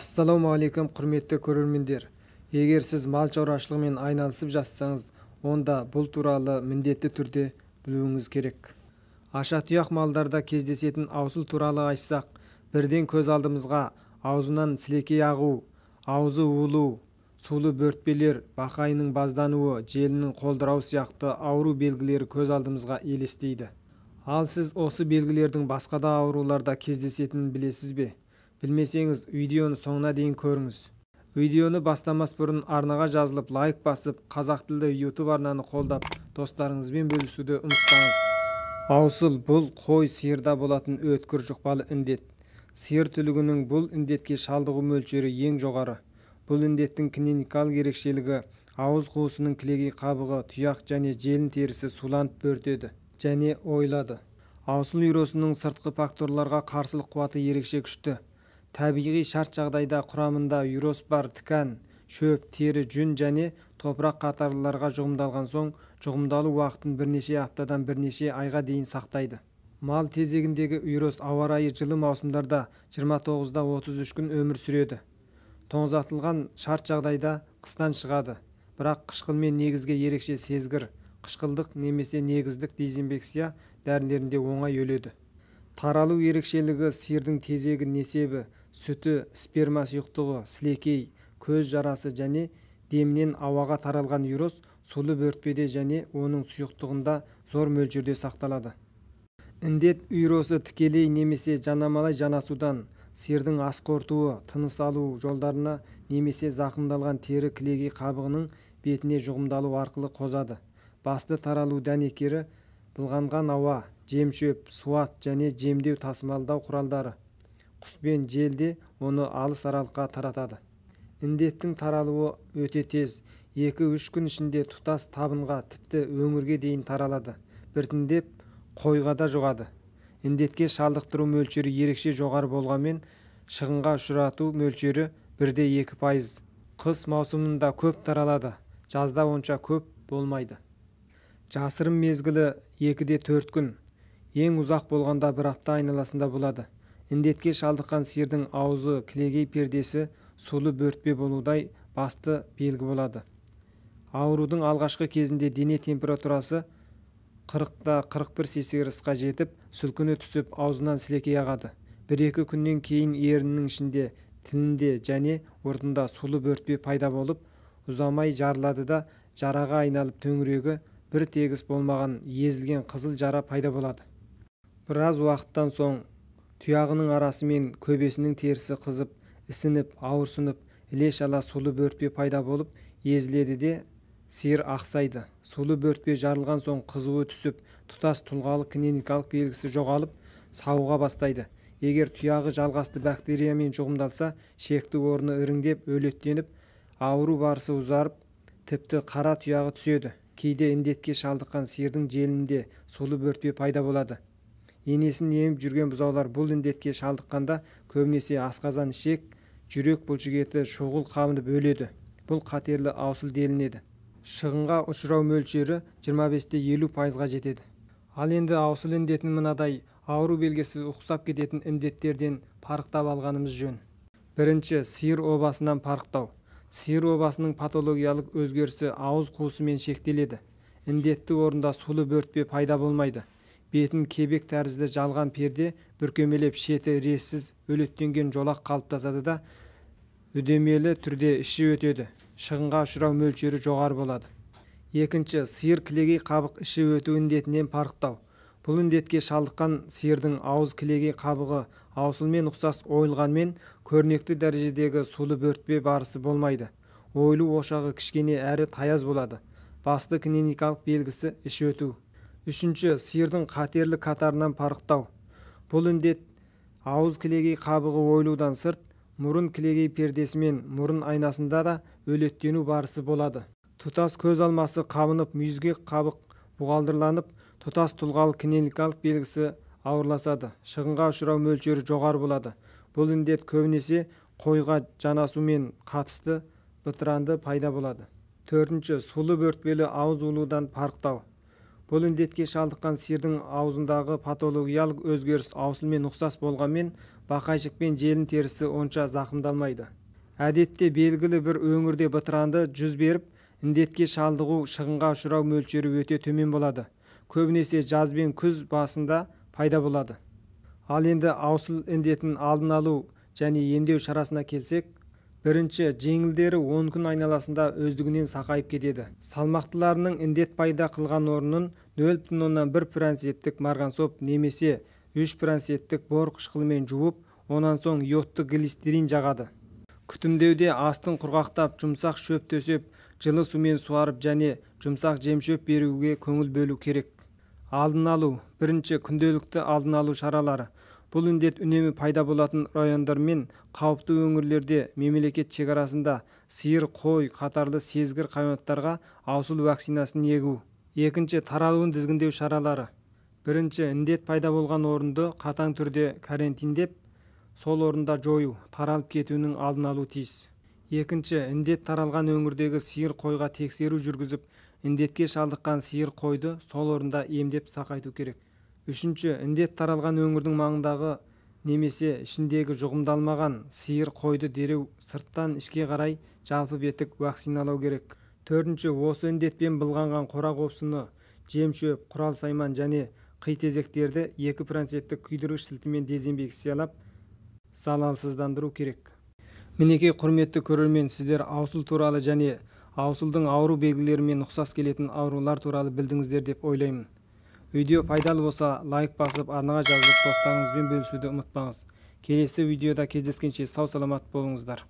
Ассаламу алейкум, құрметті көрермендер. Егер сіз мал шаруашылығымен айналысып жатсаңыз, онда бұл туралы міндетті түрде білуіңіз керек. Ашатұяқ малдарда кездесетін аусыл туралы айтсақ, бірден көз алдымызға аузынан сілекей ағу, аузы улу, сулы бөртпелер, бақайының баздануы, желінің қолдырау сияқты ауру белгілері көз алдымызға елестейді. Ал сіз осы белгілердің басқа да ауруларда кездесетінін білесіз бе? Білмесеңіз, видеоны соңына дейін көріңіз. Видеоны бастамас бұрын арнаға жазылып, лайк басып, қазақ тілді YouTube арнаны қолдап, достарыңызбен бөлісуді ұмытпаңыз. Аусыл бұл қой сиырда болатын өткір жұқпалы індет. Сиыр түлігінің бұл індетке шалдығу мөлшері ең жоғары. Бұл індеттің клиникалық ерекшелігі ауыз қуысының кілегей қабығы, тұяқ және желін терісі суланып бөртеді және ойлады. Аусыл вирусының сыртқы факторларға қарсылық қуаты ерекше күшті. Табиғи шарт жағдайда құрамында вирус бар тікан, шөп, тері, жүн және топырақ қатарлыларға жұғымдалған соң, жұғымдалу уақытын бірнеше аптадан бірнеше айға дейін сақтайды. Мал тезегіндегі вирус ауа райы жылы маусымдарда 29-33 күн өмір сүреді. Тоңазытылған шарт жағдайда қыстан шығады, бірақ қышқылмен негізге ерекше сезгір, қышқылдық немесе негіздік дезинфекция дәрілерінде оңай өледі. Таралу ерекшелігі сиырдың тезегі несебі, сүті, сперма сұйықтығы, сілекей, көз жарасы және демінен ауаға таралған вирус сулы бөртпеде және оның сұйықтығында зор мөлшерде сақталады. Індет вирусы тікелей немесе жанамалай жанасудан сиырдың ас қорытуы, тыныс алу жолдарына немесе зақымдалған тері кілегей қабығының бетіне жұғымдалу арқылы қозады. Басты таралу дәнекері былғанған ауа, жем-шөп, суат және жемдеу тасымалдау құралдары. Құс пен желде оны алыс аралыққа таратады. Індеттің таралуы өте тез, 2-3 күн ішінде тұтас табынға, тіпті өңірге дейін таралады. Біртіндеп қойға да жұғады. Індетке шалдықтыру мөлшері ерекше жоғары болғанмен, шығынға ұшырату мөлшері 1-2%. Қыс маусымында көп таралады, жазда онша көп болмайды. Жасырым мезгілі 2-4 күн, ең ұзақ болғанда 1 апта айналасында болады. Індетке шалдыққан сиырдың аузы, кілегей пердесі сулы бөртпе болудай басты белгі болады. Аурудың алғашқы кезінде дене температурасы 40-41 цельсиусқа жетіп, сүлкіні түсіп, аузынан сілекей ағады. 1-2 күннен кейін еріннің ішінде, тілінде және ұртында сулы бөртпе пайда болып, ұзамай жарылады да жараға айналып төңірегі бір тегіс болмаған езілген қызыл жара пайда болады. Біраз уақыттан соң тұяғының арасы мен көбесінің терісі қызып, ісініп, ауырсынып, іле-шала сулы бөртпе пайда болып, езіледі де сиыр ақсайды. Сулы бөртпе жарылған соң қызуы түсіп, тұтас тұлғалық клиникалық белгісі жоғалып, сауыға бастайды. Егер тұяғы жалғасты бактериямен жұғымдалса, шекті орны іріңдеп, өлеттеніп, ауру барысы ұзарып, тіпті қара тұяғы түседі. Кейде індетке шалдыққан сиырдың желінде сулы бөртпе пайда болады. Енесін еміп жүрген бұзаулар бұл індетке шалдыққанда көбінесе асқазан, ішек, жүрек бұлшықеті шұғыл қабынып өледі. Бұл қатерлі аусыл делінеді. Шығынға ұшырау мөлшері 25-50%-ға жетеді. Ал енді аусыл індетін мынадай ауру белгісіз ұқсап кететін індеттерден парықтап алғанымыз жөн. Бірінші, сиыр обасынан парықтау. Сиыр обасының патологиялық өзгерісі ауыз қуысымен шектеледі. Індетті орында сулы бөртпе пайда болмайды. Бетін кебек тәрізді жалған перде бүркемелеп, шеті рессіз өлеттенген жолақ қалыптасады да үдемелі түрде іші өтеді. Шығынға ұшырау мөлшері жоғары болады. Екінші, сиыр кілегей қабық іші өту індетінен парықтау. Бұл індетке шалдыққан сиырдың ауыз кілегей қабығы аусылмен ұқсас ойылғанмен, көрнекті дәрежедегі сулы бөртпе барысы болмайды. Ойлу ошағы кішкене әрі таяз болады. Басты клиникалық белгісі іш өту. Үшінші, сиырдың қатерлі қатарынан парықтау. Бұл індет ауыз кілегей қабығы ойлудан сырт, мұрын кілегей пердесі мен мұрын айнасында да өлеттену барысы болады. Тұтас көз алмасы қабынып, мүйізгек қабық бұғалдырланып, тұтас тұлғалық клиникалық белгісі ауырласады. Шығынға ұшырау мөлшері жоғары болады. Бұл індет көбінесе қойға жанасумен қатысты бытыранды пайда болады. Төртінші, сулы бөртпелі ауыз улудан парықтау. Бұл індетке шалдыққан сиырдың аузындағы патологиялық өзгеріс аусылмен ұқсас болғанмен, бақайшық пен желін терісі онша зақымдалмайды. Әдетте белгілі бір өңірде бытыранды жүз беріп, індетке шалдығу шығынға ұшырау мөлшері өте төмен болады. Көбінесе жаз бен күз басында пайда болады. Ал енді аусыл індетін алдын алу және емдеу шарасына келсек, бірінші, жеңілдері 10 күн айналасында өздігінен сақайып кетеді. Салмақтыларының індет пайда қылған орнын 0,1 проценттік марганцоп немесе 3 проценттік бор қышқылымен жуып, онан соң йодты глистерин жағады. Күтімдеуде астын құрғақтап, жұмсақ шөп төсеп, жылы сумен суарып және жұмсақ жем-шөп беруге көңіл бөлу керек. Алдын алу. Бірінші, күнделікті алдын алу шаралары. Бұл індет үнемі пайда болатын райондар мен қауіпті өңірлерде мемлекет шекарасында сиыр, қой қатарлы сезгір хайуанаттарға аусыл вакцинасын егу. Екінші, таралуын тізгіндеу шаралары. Бірінші, індет пайда болған орынды қатаң түрде карантиндеп, сол орында жою, таралып кетуінің алдын алу тиіс. Екінші, індет таралған өңірдегі сиыр, қойға тексеру жүргізіп, індетке шалдыққан сиыр, қойды сол орында емдеп сақайту керек. Үшінші, індет таралған өңірдің маңындағы немесе ішіндегі жұғымдалмаған сиыр, қойды дереу сырттан ішке қарай жалпы беттік вакциналау керек. Төртінші, осы індетпен былғанған қора-қопсыны, жем-шөп, құрал-сайман және қи-тезектерді 2 проценттік күйдіргіш сілтімен дезинфекциялап, залалсыздандыру керек. Мінекей құрметті көрермен, сіздер аусыл туралы және аусылдың ауру белгілерімен ұқсас келетін аурулар туралы білдіңіздер деп ойлаймын. Видео пайдалы болса, лайк басып, арнаға жазып, достарыңызбен бөлісуді ұмытпаңыз. Келесі видеода кездескенше сау саламат болыңыздар.